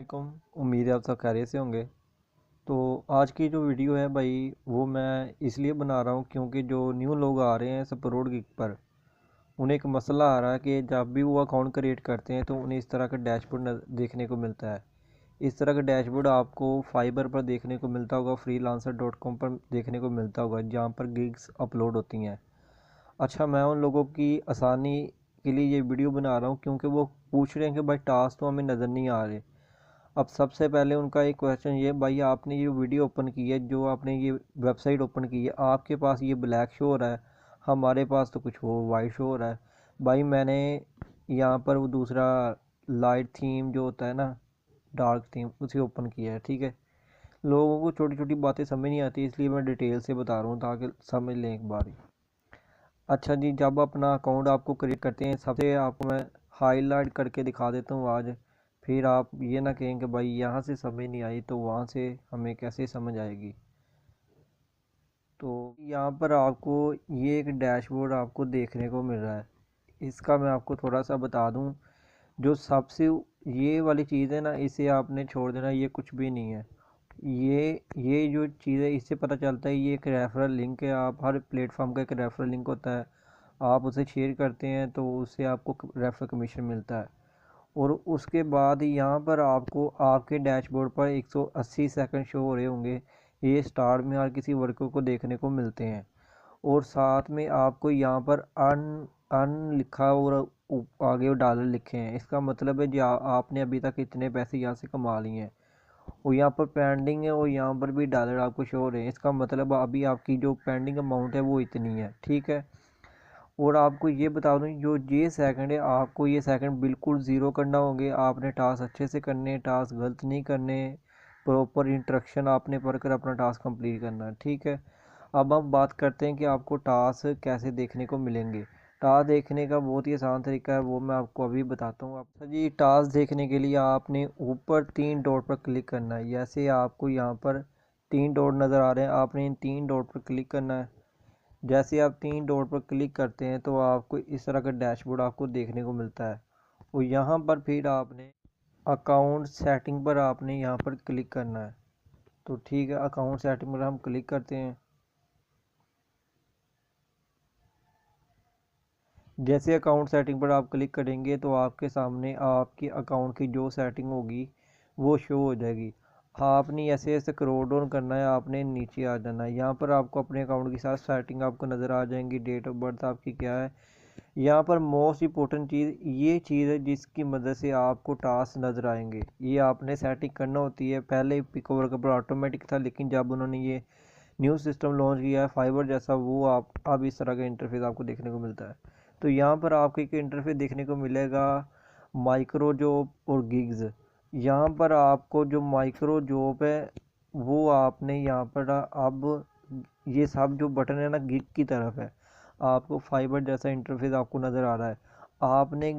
वालेकुम। उम्मीद है आप सब खैरियत से होंगे। तो आज की जो वीडियो है भाई वो मैं इसलिए बना रहा हूँ क्योंकि जो न्यू लोग आ रहे हैं सपोर्ट गिग पर उन्हें एक मसला आ रहा है कि जब भी वो अकाउंट क्रिएट करते हैं तो उन्हें इस तरह का डैशबोर्ड देखने को मिलता है। इस तरह का डैशबोर्ड आपको फाइबर पर देखने को मिलता होगा, freelancer.com पर देखने को मिलता होगा जहाँ पर गिग्स अपलोड होती हैं। अच्छा, मैं उन लोगों की आसानी के लिए ये वीडियो बना रहा हूँ क्योंकि वो पूछ रहे हैं कि भाई टास्क तो हमें नज़र नहीं आ रहे। अब सबसे पहले उनका एक क्वेश्चन ये, भाई आपने ये वीडियो ओपन की है, जो आपने ये वेबसाइट ओपन की है, आपके पास ये ब्लैक शो हो रहा है, हमारे पास तो कुछ वो वाइट शो हो रहा है। भाई मैंने यहाँ पर वो दूसरा लाइट थीम जो होता है ना, डार्क थीम, उसे ओपन किया है। ठीक है, लोगों को छोटी छोटी बातें समझ नहीं आती, इसलिए मैं डिटेल से बता रहा हूँ ताकि समझ लें एक बार ही। अच्छा जी, जब अपना अकाउंट आपको क्रिएट करते हैं, सबसे आपको मैं हाईलाइट करके दिखा देता हूँ आज। फिर आप ये ना कहें कि भाई यहाँ से समझ नहीं आई तो वहाँ से हमें कैसे समझ आएगी। तो यहाँ पर आपको ये एक डैशबोर्ड आपको देखने को मिल रहा है। इसका मैं आपको थोड़ा सा बता दूँ, जो सबसे ये वाली चीज़ है ना, इसे आपने छोड़ देना, ये कुछ भी नहीं है। ये जो चीज़ है इससे पता चलता है ये एक रेफरल लिंक है। आप हर प्लेटफॉर्म का एक रेफरल लिंक होता है, आप उसे शेयर करते हैं तो उससे आपको रेफरल कमीशन मिलता है। और उसके बाद यहाँ पर आपको आपके डैशबोर्ड पर 180 सेकंड शो हो रहे होंगे। ये स्टार्ट में हर किसी वर्कर को देखने को मिलते हैं। और साथ में आपको यहाँ पर अन अन लिखा और आगे डॉलर लिखे हैं। इसका मतलब है जो आपने अभी तक इतने पैसे यहाँ से कमा लिए हैं। और यहाँ पर पेंडिंग है और यहाँ पर भी डॉलर आपको शो हो रहे हैं। इसका मतलब अभी आपकी जो पेंडिंग अमाउंट है वो इतनी है। ठीक है, और आपको ये बता दूँ, जो ये सेकंड है आपको ये सेकंड बिल्कुल ज़ीरो करना होंगे। आपने टास्क अच्छे से करने, टास्क गलत नहीं करने, प्रॉपर इंस्ट्रक्शन आपने पढ़कर अपना टास्क कंप्लीट करना है। ठीक है, अब हम बात करते हैं कि आपको टास्क कैसे देखने को मिलेंगे। टास्क देखने का बहुत ही आसान तरीका है, वो मैं आपको अभी बताता हूँ। आप जी, टास्क देखने के लिए आपने ऊपर 3 डॉट पर क्लिक करना है। जैसे आपको यहाँ पर 3 डॉट नज़र आ रहे हैं, आपने इन 3 डॉट पर क्लिक करना है। जैसे आप 3 डॉट पर क्लिक करते हैं तो आपको इस तरह का डैशबोर्ड आपको देखने को मिलता है। और यहाँ पर फिर आपने अकाउंट सेटिंग पर आपने यहाँ पर क्लिक करना है। तो ठीक है, अकाउंट सेटिंग पर हम क्लिक करते हैं। जैसे अकाउंट सेटिंग पर आप क्लिक करेंगे तो आपके सामने आपकी अकाउंट की जो सेटिंग होगी वो शो हो जाएगी। आपने ऐसे ऐसे स्क्रॉल डाउन करना है, आपने नीचे आ जाना है। यहाँ पर आपको अपने अकाउंट की साथ सेटिंग आपको नज़र आ जाएंगी, डेट ऑफ बर्थ आपकी क्या है। यहाँ पर मोस्ट इम्पोर्टेंट चीज़ ये चीज़ है जिसकी मदद से आपको टास्क नज़र आएंगे। ये आपने सेटिंग करना होती है। पहले पिकओवर पर ऑटोमेटिक था, लेकिन जब उन्होंने ये न्यू सिस्टम लॉन्च किया है फाइबर जैसा, वो आप अब इस तरह का इंटरफेस आपको देखने को मिलता है। तो यहाँ पर आपको एक इंटरफेस देखने को मिलेगा माइक्रो जॉब और गिग्स। यहाँ पर आपको जो माइक्रो जॉब है वो आपने यहाँ पर अब ये सब जो बटन है ना गिग की तरफ है। आपको फाइबर जैसा इंटरफेस आपको नज़र आ रहा है। आपने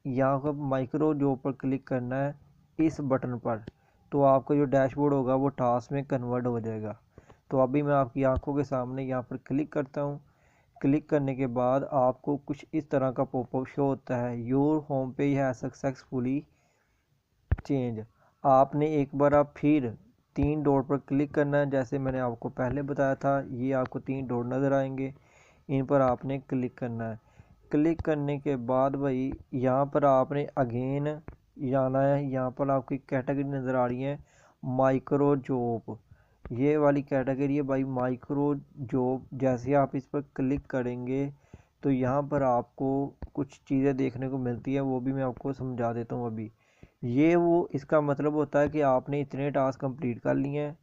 यहाँ पर माइक्रो जॉब पर क्लिक करना है इस बटन पर, तो आपका जो डैशबोर्ड होगा वो टास्क में कन्वर्ट हो जाएगा। तो अभी मैं आपकी आंखों के सामने यहाँ पर क्लिक करता हूँ। क्लिक करने के बाद आपको कुछ इस तरह का पॉपअप शो होता है, योर होम पेज है सक्सेसफुली चेंज। आपने एक बार आप फिर 3 डॉट पर क्लिक करना है। जैसे मैंने आपको पहले बताया था, ये आपको 3 डॉट नज़र आएंगे, इन पर आपने क्लिक करना है। क्लिक करने के बाद भाई यहाँ पर आपने अगेन जाना है। यहाँ पर आपकी कैटेगरी नज़र आ रही है माइक्रो जॉब, ये वाली कैटेगरी है भाई माइक्रो जॉब। जैसे आप इस पर क्लिक करेंगे तो यहाँ पर आपको कुछ चीज़ें देखने को मिलती है, वो भी मैं आपको समझा देता हूँ अभी। ये वो इसका मतलब होता है कि आपने इतने टास्क कंप्लीट कर लिए हैं।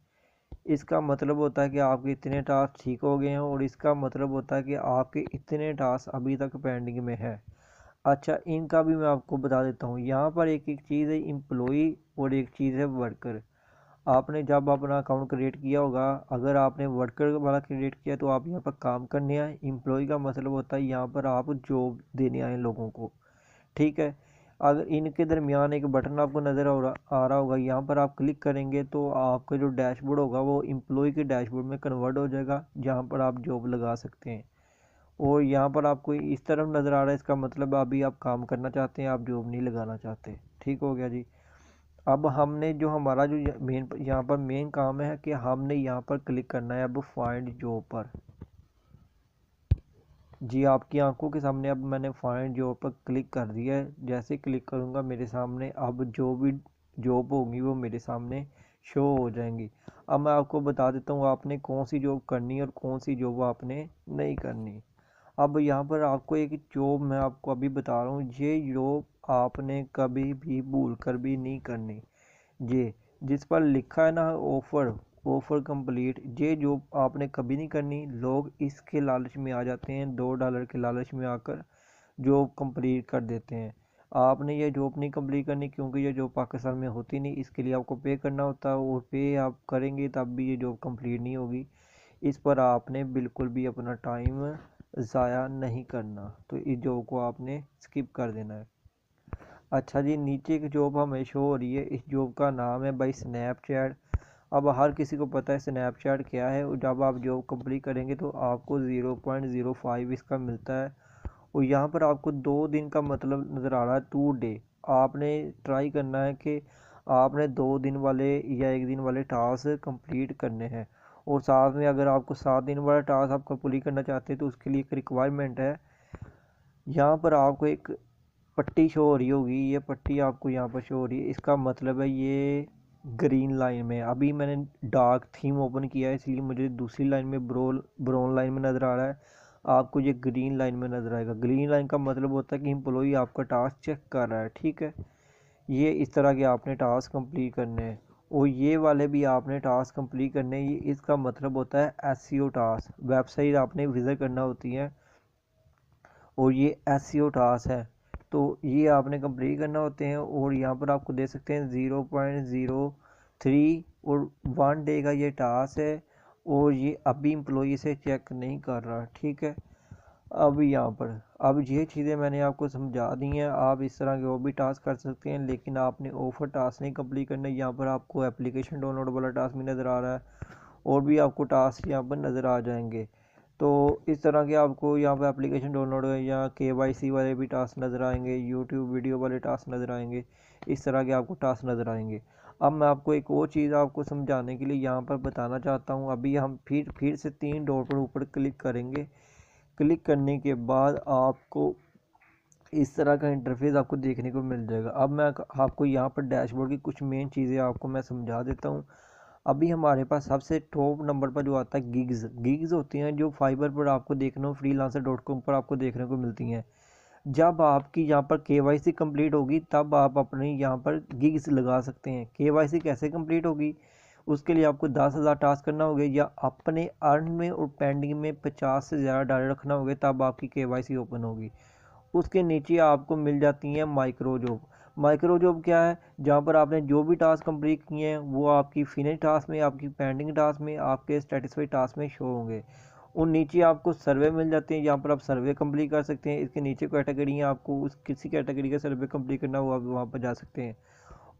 इसका मतलब होता है कि आपके इतने टास्क ठीक हो गए हैं, और इसका मतलब होता है कि आपके इतने टास्क अभी तक पेंडिंग में है। अच्छा, इनका भी मैं आपको बता देता हूँ। यहाँ पर एक एक चीज़ है एम्प्लॉई और एक चीज़ है वर्कर। आपने जब अपना अकाउंट क्रिएट किया होगा, अगर आपने वर्कर वाला क्रिएट किया तो आप यहाँ पर काम करने आए। एम्प्लॉय का मतलब होता है यहाँ पर आप जॉब देने आए लोगों को। ठीक है, अगर इनके दरमियान एक बटन आपको नज़र आ रहा होगा, यहाँ पर आप क्लिक करेंगे तो आपका जो डैशबोर्ड होगा वो एम्प्लॉय के डैशबोर्ड में कन्वर्ट हो जाएगा, जहाँ पर आप जॉब लगा सकते हैं। और यहाँ पर आपको इस तरफ नज़र आ रहा है, इसका मतलब अभी आप काम करना चाहते हैं, आप जॉब नहीं लगाना चाहते। ठीक हो गया जी। अब हमने जो हमारा जो मेन यहाँ पर मेन काम है कि हमने यहाँ पर क्लिक करना है अब फाइंड जॉब पर। जी आपकी आंखों के सामने अब मैंने फाइंड जॉब पर क्लिक कर दिया है। जैसे क्लिक करूँगा मेरे सामने अब जो भी जॉब होगी वो मेरे सामने शो हो जाएंगी। अब मैं आपको बता देता हूँ आपने कौन सी जॉब करनी है और कौन सी जॉब आपने नहीं करनी। अब यहाँ पर आपको एक जॉब मैं आपको अभी बता रहा हूँ, ये जॉब आपने कभी भी भूल कर भी नहीं करनी। ये जिस पर लिखा है ना ऑफर कंप्लीट, ये जॉब आपने कभी नहीं करनी। लोग इसके लालच में आ जाते हैं, $2 के लालच में आकर जॉब कंप्लीट कर देते हैं। आपने ये जॉब नहीं कंप्लीट करनी क्योंकि ये जॉब पाकिस्तान में होती नहीं, इसके लिए आपको पे करना होता है और पे आप करेंगे तब भी ये जॉब कंप्लीट नहीं होगी। इस पर आपने बिल्कुल भी अपना टाइम ज़ाया नहीं करना, तो इस जॉब को आपने स्किप कर देना है। अच्छा जी, नीचे की जॉब हमें शो हो रही है, इस जॉब का नाम है भाई स्नैपचैट। अब हर किसी को पता है स्नैपचैट क्या है, और जब आप जॉब कंप्लीट करेंगे तो आपको 0.05 इसका मिलता है। और यहाँ पर आपको 2 दिन का मतलब नज़र आ रहा है, 2 डे। आपने ट्राई करना है कि आपने 2 दिन वाले या 1 दिन वाले टास्क कंप्लीट करने हैं। और साथ में अगर आपको 7 दिन वाला टास्क आप कंप्लीट करना चाहते हैं तो उसके लिए एक रिक्वायरमेंट है। यहाँ पर आपको एक पट्टी शो हो रही होगी, ये पट्टी आपको यहाँ पर शो हो रही है, इसका मतलब है ये ग्रीन लाइन में। अभी मैंने डार्क थीम ओपन किया है इसलिए मुझे दूसरी लाइन में ब्राउन लाइन में नज़र आ रहा है, आपको ये ग्रीन लाइन में नज़र आएगा। ग्रीन लाइन का मतलब होता है कि एम्प्लॉई आपका टास्क चेक कर रहा है, ठीक है। ये इस तरह के आपने टास्क कंप्लीट करने हैं, और ये वाले भी आपने टास्क कंप्लीट करने हैं। ये इसका मतलब होता है एसईओ टास्क, वेबसाइट आपने विजिट करना होती है और ये एसईओ टास्क है, तो ये आपने कंप्लीट करना होते हैं। और यहाँ पर आपको दे सकते हैं 0.03 और 1 डे का ये टास्क है, और ये अभी एम्प्लॉई से चेक नहीं कर रहा, ठीक है। अब यहाँ पर अब ये चीज़ें मैंने आपको समझा दी हैं, आप इस तरह के और भी टास्क कर सकते हैं, लेकिन आपने ऑफर टास्क नहीं कंप्लीट करना। यहाँ पर आपको एप्लीकेशन डाउनलोड वाला टास्क भी नज़र आ रहा है, और भी आपको टास्क यहाँ पर नज़र आ जाएंगे। तो इस तरह के आपको यहाँ पर एप्लीकेशन डाउनलोड या KYC वाले भी टास्क नज़र आएंगे, यूट्यूब वीडियो वाले टास्क नज़र आएंगे, इस तरह के आपको टास्क नज़र आएंगे। अब मैं आपको एक और चीज़ आपको समझाने के लिए यहाँ पर बताना चाहता हूँ। अभी हम फिर से 3 डॉट पर ऊपर क्लिक करेंगे। क्लिक करने के बाद आपको इस तरह का इंटरफेस आपको देखने को मिल जाएगा। अब मैं आपको यहाँ पर डैशबोर्ड की कुछ मेन चीज़ें आपको मैं समझा देता हूँ। अभी हमारे पास सबसे टॉप नंबर पर जो आता है गिग्स होती हैं, जो फाइबर पर आपको देखना हो, freelancer.com पर आपको देखने को मिलती हैं। जब आपकी यहाँ पर KYC कंप्लीट होगी तब आप अपने यहाँ पर गिग्स लगा सकते हैं। KYC कैसे कंप्लीट होगी, उसके लिए आपको 10,000 टास्क करना होगा या अपने अर्न में और पेंडिंग में 50 से ज़्यादा डॉलर रखना होगा, तब आपकी KYC ओपन होगी। उसके नीचे आपको मिल जाती हैं माइक्रो जॉब। माइक्रो जॉब क्या है, जहाँ पर आपने जो भी टास्क कंप्लीट किए हैं वो आपकी फिनिश टास्क में, आपकी पेंडिंग टास्क में, आपके स्टेटिस्फाई टास्क में शो होंगे। और नीचे आपको सर्वे मिल जाते हैं, यहाँ पर आप सर्वे कंप्लीट कर सकते हैं। इसके नीचे कैटेगरी है, आपको उस किसी कैटेगरी का सर्वे कंप्लीट करना हो आप वहाँ पर जा सकते हैं।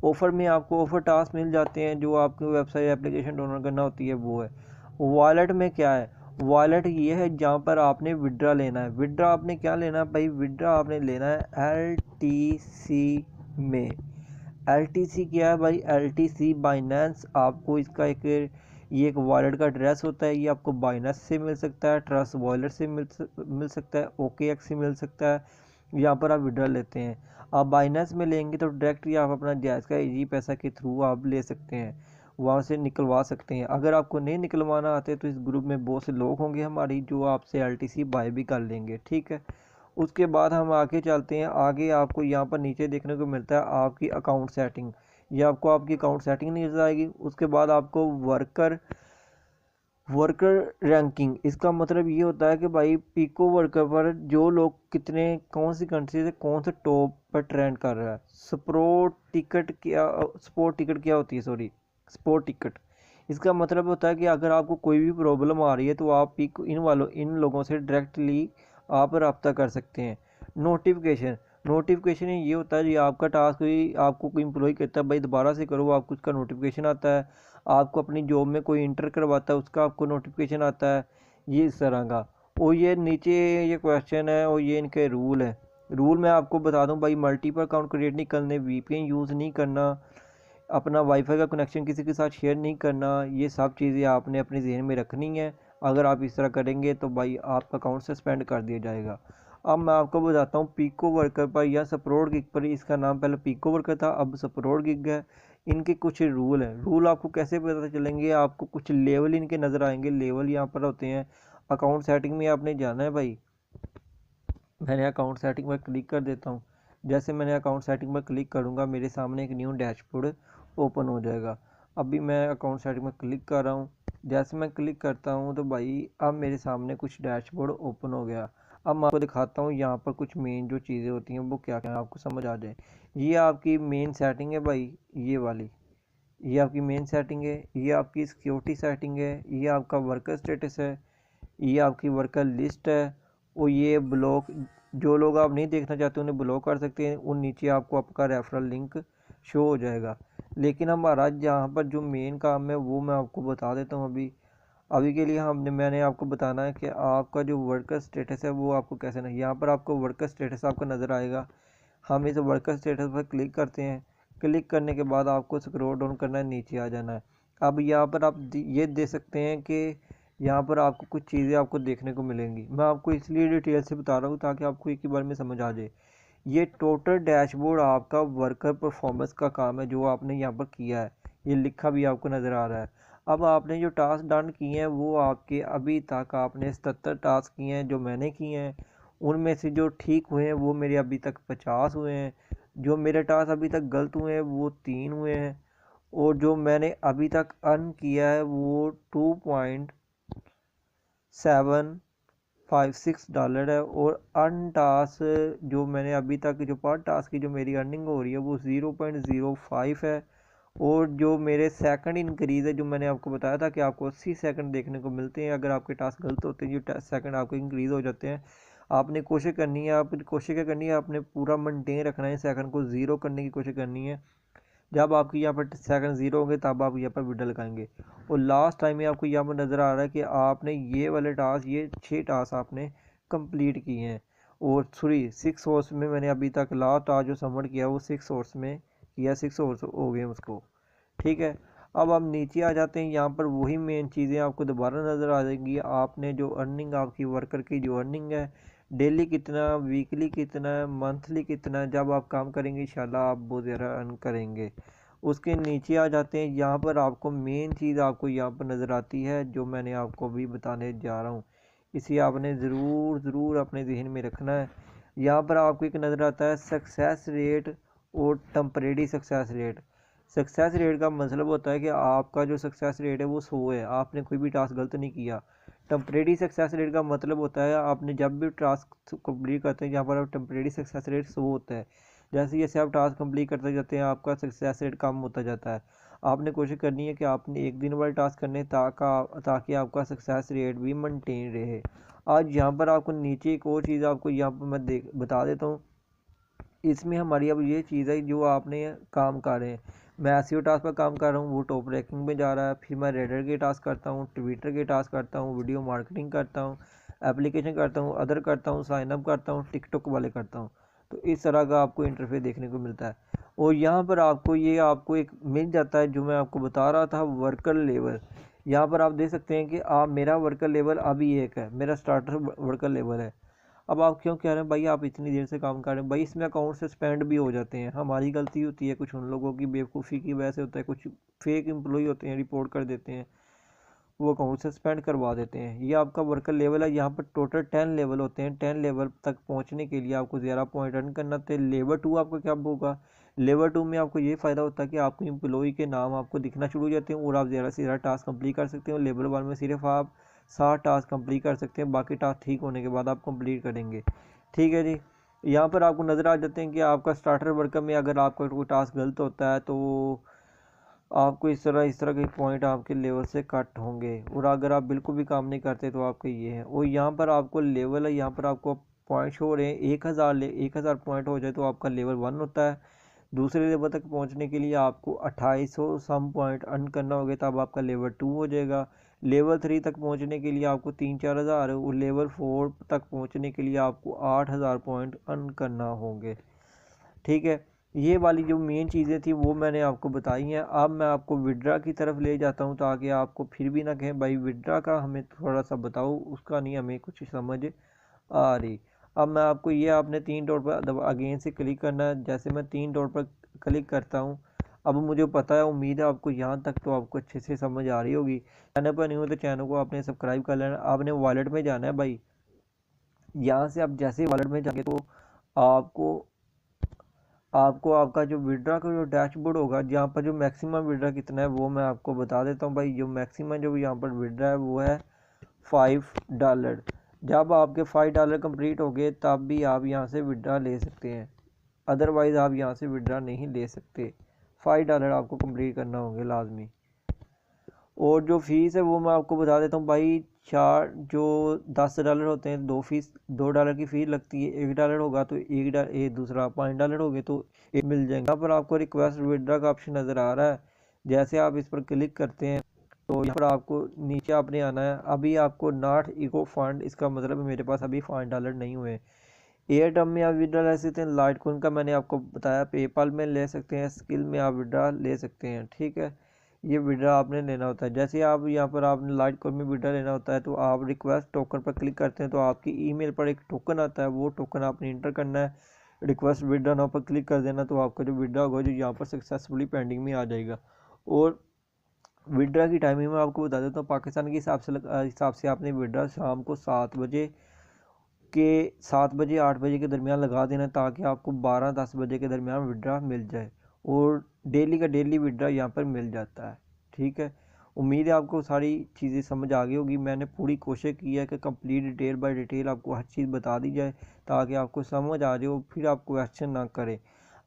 ऑफ़र में आपको ऑफ़र टास्क मिल जाते हैं, जो आपको वेबसाइट एप्लीकेशन डाउनलोड करना होती है वो है। वॉलेट में क्या है, वॉलेट ये है जहाँ पर आपने विड्रा लेना है। विड्रा आपने क्या लेना है भाई, विड्रा आपने लेना है LTC में। LTC क्या है भाई, LTC बाइनेंस। आपको इसका ये एक वॉलेट का एड्रेस होता है, ये आपको बाइनेंस से मिल सकता है, ट्रस्ट वॉलेट से मिल सकता है, OKX से मिल सकता है। यहाँ पर आप विड्रा लेते हैं। आप बाइनेंस में लेंगे तो डायरेक्टली आप अपना जायज़ का इजी पैसा के थ्रू आप ले सकते हैं, वहाँ से निकलवा सकते हैं। अगर आपको नहीं निकलवाना आते तो इस ग्रुप में बहुत से लोग होंगे हमारी जो आपसे LTC बाय भी कर लेंगे, ठीक है। उसके बाद हम आगे चलते हैं। आगे आपको यहाँ पर नीचे देखने को मिलता है आपकी अकाउंट सेटिंग। ये आपको आपकी अकाउंट सेटिंग नजर आएगी। उसके बाद आपको वर्कर रैंकिंग, इसका मतलब ये होता है कि भाई पीको वर्कर पर जो लोग कितने कौन सी कंट्री से कौन से टॉप पर ट्रेंड कर रहा है। स्पोर्ट टिकट क्या होती है, सॉरी, स्पोर्ट टिकट। इसका मतलब होता है कि अगर आपको कोई भी प्रॉब्लम आ रही है तो आप इन लोगों से डायरेक्टली आप रब्ता कर सकते हैं। नोटिफिकेशन ये होता है जी, आपका टास्क कोई आपको कोई एम्प्लॉय कहता है भाई दोबारा से करो, आपको उसका नोटिफिकेशन आता है। आपको अपनी जॉब में कोई इंटर करवाता है उसका आपको नोटिफिकेशन आता है, ये इस तरह का। और ये नीचे ये क्वेश्चन है और ये इनके रूल है। रूल मैं आपको बता दूं भाई, मल्टीपल अकाउंट क्रिएट नहीं करने, VPN यूज़ नहीं करना, अपना वाईफाई का कनेक्शन किसी के साथ शेयर नहीं करना, ये सब चीज़ें आपने अपने जहन में रखनी है। अगर आप इस तरह करेंगे तो भाई आपका अकाउंट सस्पेंड कर दिया जाएगा। अब मैं आपको बताता हूँ पिको वर्कर पर या सपरोड गिग पर, इसका नाम पहले पिको वर्कर था, अब सपरोड गिग है। इनके कुछ रूल हैं। रूल आपको कैसे पता चलेंगे, आपको कुछ लेवल इनके नज़र आएंगे। लेवल यहाँ पर होते हैं। अकाउंट सेटिंग में आपने जाना है भाई। मैंने अकाउंट सेटिंग पर क्लिक कर देता हूँ। जैसे मैंने अकाउंट सेटिंग पर क्लिक करूँगा मेरे सामने एक न्यू डैशबोर्ड ओपन हो जाएगा। अभी मैं अकाउंट सेटिंग पर क्लिक कर रहा हूँ। जैसे मैं क्लिक करता हूँ तो भाई अब मेरे सामने कुछ डैशबोर्ड ओपन हो गया। अब मैं आपको दिखाता हूँ यहाँ पर कुछ मेन जो चीज़ें होती हैं वो क्या क्या आपको समझ आ जाए। ये आपकी मेन सेटिंग है भाई, ये वाली, ये आपकी मेन सेटिंग है। ये आपकी सिक्योरिटी सेटिंग है। ये आपका वर्कर स्टेटस है। ये आपकी वर्कर लिस्ट है। और ये ब्लॉक, जो लोग आप नहीं देखना चाहते उन्हें ब्लॉक कर सकते हैं। और नीचे आपको आपका रेफरल लिंक शो हो जाएगा। लेकिन हमारा यहाँ पर जो मेन काम है वो मैं आपको बता देता हूँ। अभी अभी के लिए मैंने आपको बताना है कि आपका जो वर्कर स्टेटस है वो आपको कैसे नहीं, यहाँ पर आपको वर्कर स्टेटस आपका नज़र आएगा। हम इस वर्कर स्टेटस पर क्लिक करते हैं। क्लिक करने के बाद आपको स्क्रॉल डाउन करना है, नीचे आ जाना है। अब यहाँ पर आप ये देख सकते हैं कि यहाँ पर आपको कुछ चीज़ें आपको देखने को मिलेंगी। मैं आपको इसलिए डिटेल से बता रहा हूँ ताकि आपको एक ही बार में समझ आ जाए। ये टोटल डैशबोर्ड आपका वर्कर परफॉर्मेंस का काम है जो आपने यहाँ पर किया है। ये लिखा भी आपको नज़र आ रहा है। अब आपने जो टास्क डन किए हैं वो आपके अभी तक आपने 77 टास्क किए हैं जो मैंने किए हैं। उनमें से जो ठीक हुए हैं वो मेरे अभी तक 50 हुए हैं। जो मेरे टास्क अभी तक गलत हुए हैं वो 3 हुए हैं। और जो मैंने अभी तक अर्न किया है वो 2.756 डॉलर है। और अर्न टास्क जो मैंने अभी तक जो पर टास्क की जो मेरी अर्निंग हो रही है वो 0.05 है। और जो मेरे सेकंड इंक्रीज़ है, जो मैंने आपको बताया था कि आपको 80 सेकंड देखने को मिलते हैं अगर आपके टास्क गलत होते हैं, जो सेकंड आपके इंक्रीज़ हो जाते हैं। आपने कोशिश करनी है, आपने कोशिश क्या करनी है, आपने पूरा मेंटेन रखना है, सेकंड को ज़ीरो करने की कोशिश करनी है। जब आपके यहाँ पर सेकंड ज़ीरो होंगे तब आप यहाँ पर विड्रॉ लगाएंगे। और लास्ट टाइम में आपको यहाँ पर नज़र आ रहा है कि आपने ये वाले टास्क, ये 6 टास्क आपने कंप्लीट किए हैं। और सॉरी 6 आवर्स में मैंने अभी तक लास्ट टास्क जो सबमिट किया वो 6 आवर्स में किया, 6 आवर्स हो गए उसको। ठीक है। अब आप नीचे आ जाते हैं। यहाँ पर वही मेन चीज़ें आपको दोबारा नज़र आ जाएंगी। आपने जो अर्निंग, आपकी वर्कर की जो अर्निंग है, डेली कितना, वीकली कितना, मंथली कितना, जब आप काम करेंगे इंशाल्लाह आप बहुत ज़्यादा अर्न करेंगे। उसके नीचे आ जाते हैं। यहाँ पर आपको मेन चीज़ आपको यहाँ पर नज़र आती है जो मैंने आपको अभी बताने जा रहा हूँ। इसे आपने ज़रूर अपने जहन में रखना है। यहाँ पर आपको एक नज़र आता है सक्सेस रेट और temporary success rate. Success rate का मतलब होता है कि आपका जो सक्सेस रेट है वो 100 है, आपने कोई भी टास्क गलत नहीं किया। टेम्परेरी सक्सेस रेट का मतलब होता है आपने जब भी टास्क कंप्लीट करते हैं, यहाँ पर टेम्परेरी सक्सेस रेट 100 होता है। जैसे जैसे आप टास्क कंप्लीट करते जाते हैं आपका सक्सेस रेट कम होता जाता है। आपने कोशिश करनी है कि आपने एक दिन वाले टास्क करने ताकि आपका सक्सेस रेट भी मेंटेन रहे। आज यहाँ पर आपको नीचे एक और चीज़ आपको यहाँ पर मैं बता देता हूँ। इसमें हमारी अब ये चीज़ है जो आपने काम कर रहे हैं। मैं एसईओ टास्क पर काम कर रहा हूँ, वो टॉप रैंकिंग में जा रहा है। फिर मैं रेडर के टास्क करता हूँ, ट्विटर के टास्क करता हूँ, वीडियो मार्केटिंग करता हूँ, एप्लीकेशन करता हूँ, अदर करता हूँ, साइन अप करता हूँ, टिकटॉक वाले करता हूँ। तो इस तरह का आपको इंटरफेस देखने को मिलता है। और यहाँ पर आपको एक मिल जाता है जो मैं आपको बता रहा था, वर्कर लेवल। यहाँ पर आप देख सकते हैं कि आप मेरा वर्कर लेवल अभी 1 है, मेरा स्टार्टर वर्कर लेवल है। अब आप क्यों कह रहे हैं भाई आप इतनी देर से काम कर रहे हैं? भाई इसमें अकाउंट सस्पेंड भी हो जाते हैं, हमारी गलती होती है, कुछ उन लोगों की बेवकूफ़ी की वजह से होता है, कुछ फेक एम्प्लॉय होते हैं रिपोर्ट कर देते हैं, वो अकाउंट सस्पेंड करवा देते हैं। ये आपका वर्कर लेवल है। यहाँ पर टोटल 10 लेवल होते हैं। 10 लेवल तक पहुँचने के लिए आपको 11 पॉइंट अर्न करना होते हैं। लेवल 2 आपका क्या होगा? लेवल 2 में आपको ये फ़ायदा होता है कि आपको एम्प्लॉय के नाम आपको दिखना शुरू हो जाते हैं और आप ज़्यादा से ज़्यादा टास्क कंप्लीट कर सकते हो। लेवल 1 में सिर्फ आप 7 टास्क कंप्लीट कर सकते हैं, बाकी टास्क ठीक होने के बाद आप कंप्लीट करेंगे। ठीक है जी। यहाँ पर आपको नज़र आ जाते हैं कि आपका स्टार्टर वर्कर में अगर आपका कोई टास्क गलत होता है तो आपको इस तरह के पॉइंट आपके लेवल से कट होंगे। और अगर आप बिल्कुल भी काम नहीं करते तो आपके ये है। और यहाँ पर आपको लेवल है, यहाँ पर आपको पॉइंट शो हो रहे हैं। 1000 पॉइंट हो जाए तो आपका लेवल 1 होता है। दूसरे लेवल तक पहुँचने के लिए आपको 2800 सम पॉइंट अर्न करना होगा, तब आपका लेवल 2 हो जाएगा। लेवल 3 तक पहुँचने के लिए आपको 3-4 हज़ार, और लेवल 4 तक पहुँचने के लिए आपको 8000 पॉइंट अर्न करना होंगे। ठीक है। ये वाली जो मेन चीज़ें थी वो मैंने आपको बताई हैं। अब मैं आपको विड्रा की तरफ ले जाता हूँ ताकि आपको फिर भी ना कहें भाई विड्रा का हमें थोड़ा सा बताओ, उसका नहीं हमें कुछ समझ आ रही। अब मैं आपको ये आपने 3 डॉट पर अगेन से क्लिक करना है। जैसे मैं 3 डॉट पर क्लिक करता हूँ, अब मुझे पता है, उम्मीद है आपको यहाँ तक तो आपको अच्छे से समझ आ रही होगी। चैनल पर नहीं हो तो चैनल को आपने सब्सक्राइब कर लेना। आपने वॉलेट में जाना है भाई। यहाँ से आप जैसे ही वॉलेट में जाएंगे तो आपको आपको आपका जो विड्रा का जो डैशबोर्ड होगा, जहाँ पर जो मैक्सिमम विड्रा कितना है वो मैं आपको बता देता हूँ भाई। जो मैक्सिमम जो यहाँ पर विड्रा है वो है $5। जब आपके $5 कंप्लीट हो गए तब भी आप यहाँ से विड्रा ले सकते हैं, अदरवाइज़ आप यहाँ से विड्रा नहीं ले सकते। $5 आपको कंप्लीट करना होंगे लाजमी। और जो फीस है वो मैं आपको बता देता हूँ भाई। चार जो $10 होते हैं, $2 की फ़ीस लगती है। $1 होगा तो दूसरा $5 हो गए तो एक मिल जाएगा। यहाँ पर आपको रिक्वेस्ट विड्रा का ऑप्शन नज़र आ रहा है। जैसे आप इस पर क्लिक करते हैं तो यहाँ पर आपको नीचे आपने आना है। अभी आपको नॉट इको फंड, इसका मतलब है मेरे पास अभी $5 नहीं हुए। एयरटेल में आप विड्रा ले सकते हैं, लाइट कॉइन का मैंने आपको बताया, पेपाल में ले सकते हैं, स्किल में आप विड्रा ले सकते हैं। ठीक है, ये विड्रा आपने लेना होता है। जैसे आप यहाँ पर आपने लाइट कॉइन में विड्रा लेना होता है तो आप रिक्वेस्ट टोकन पर क्लिक करते हैं तो आपकी ईमेल पर एक टोकन आता है, वो टोकन आपने इंटर करना है। रिक्वेस्ट विड्रा नाउ पर क्लिक कर देना तो आपका जो विड्रा होगा जो यहाँ पर सक्सेसफुली पेंडिंग में आ जाएगा। और विड्रा की टाइमिंग में आपको बता देता हूँ, पाकिस्तान के हिसाब से आपने विड्रा शाम को 7 बजे 8 बजे के दरमियान लगा देना ताकि आपको 12-10 बजे के दरमियान विड्रा मिल जाए। और डेली का डेली विड्रा यहाँ पर मिल जाता है। ठीक है, उम्मीद है आपको सारी चीज़ें समझ आ गई होगी। मैंने पूरी कोशिश की है कि कंप्लीट डिटेल बाय डिटेल आपको हर चीज़ बता दी जाए ताकि आपको समझ आ जाए और फिर आप क्वेश्चन ना करें।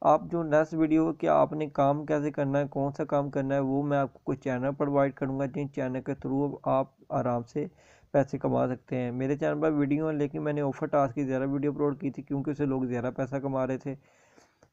आप जो नेक्स्ट वीडियो कि आपने काम कैसे करना है, कौन सा काम करना है, वो मैं आपको कुछ चैनल प्रोवाइड करूँगा जिन चैनल के थ्रू आप आराम से पैसे कमा सकते हैं। मेरे चैनल पर वीडियो है लेकिन मैंने ऑफर टास्क की ज़्यादा वीडियो अपलोड की थी क्योंकि उससे लोग ज़्यादा पैसा कमा रहे थे।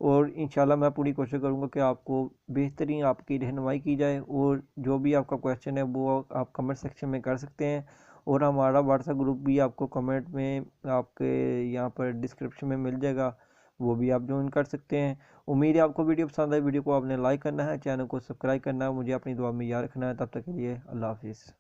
और इंशाल्लाह मैं पूरी कोशिश करूँगा कि आपको बेहतरीन आपकी रहनुमाई की जाए। और जो भी आपका क्वेश्चन है वो आप कमेंट सेक्शन में कर सकते हैं। और हमारा व्हाट्सएप ग्रुप भी आपको कमेंट में आपके यहाँ पर डिस्क्रिप्शन में मिल जाएगा, वो भी आप ज्वाइन कर सकते हैं। उम्मीद है आपको वीडियो पसंद आई। वीडियो को आपने लाइक करना है, चैनल को सब्सक्राइब करना है, मुझे अपनी दुआ में याद रखना है। तब तक के लिए अल्लाह हाफिज़।